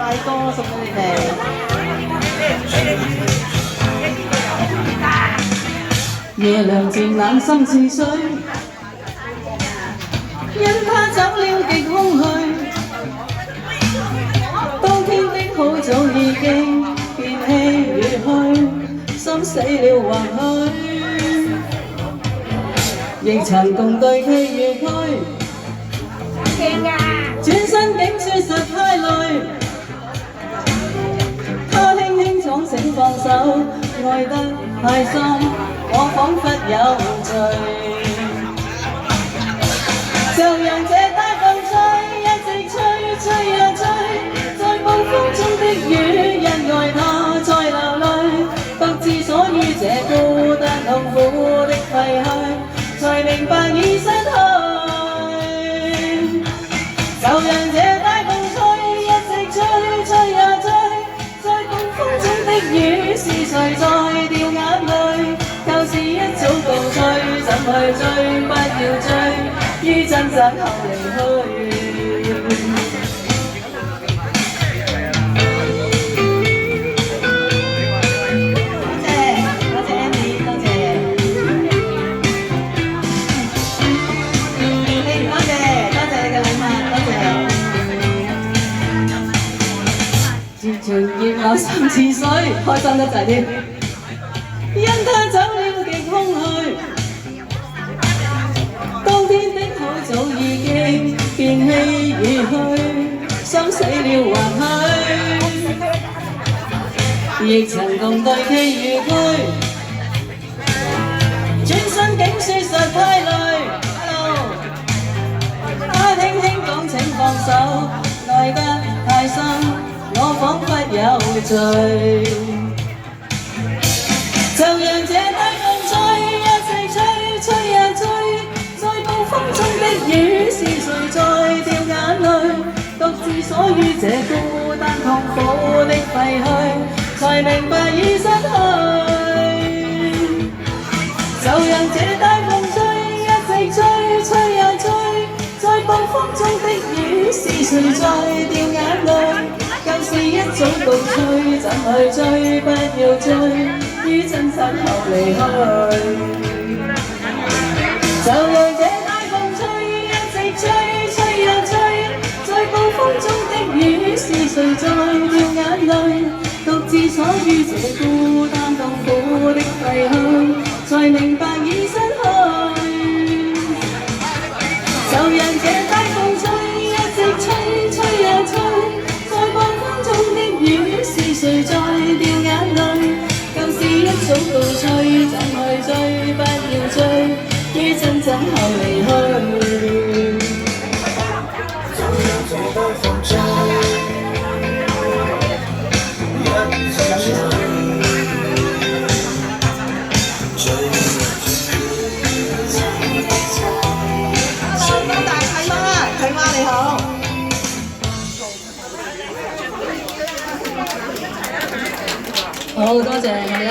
快歌送俾你哋。夜涼靜冷心似水，因他走了極空虛。當天的好早已經變氣如虛，心死了或許，亦曾共對崎與區。轉身竟說實太累，他輕輕闖請放手，愛得太深，我彷彿有罪。就讓這大風吹，一直吹，吹呀吹，在暴風中的雨，因愛他在流淚，獨自鎖於這孤單痛苦的廢墟，才明白已失去。就讓這大風吹，一直吹，吹呀吹，在暴風中的雨，是誰在掉眼淚？舊事一早告吹，怎去追？不要追，於真實後離去。全熱鬧心似水，開心得滯添。因他走了極空虛，當天的好早已經變氣如虛，心死了或許，亦曾共對崎與區。轉身竟說實太累，他輕輕講請放手，愛得太深。我彷彿有罪，就讓這大風吹，一直吹，吹呀吹，在暴風中的雨，是誰在掉眼淚？獨自鎖於這孤單痛苦的廢墟，才明白已失去。就讓這大風吹，一直吹，吹呀吹，在暴風中的雨，是誰在掉眼淚？舊事一早告吹，怎去追？不要追，於真實後離去。就讓這大風吹，一直吹，吹呀吹，在暴風中的雨，是誰在掉眼淚？獨自鎖於這孤單痛苦的廢墟，才明白已失去。就讓這大風吹，一直吹，吹呀吹。誰在掉眼淚？舊事一早告吹，怎去追？不要追，於真正後離去。就讓這大風吹，一直吹，Hello， 大契媽，契媽你好。好多謝我哋一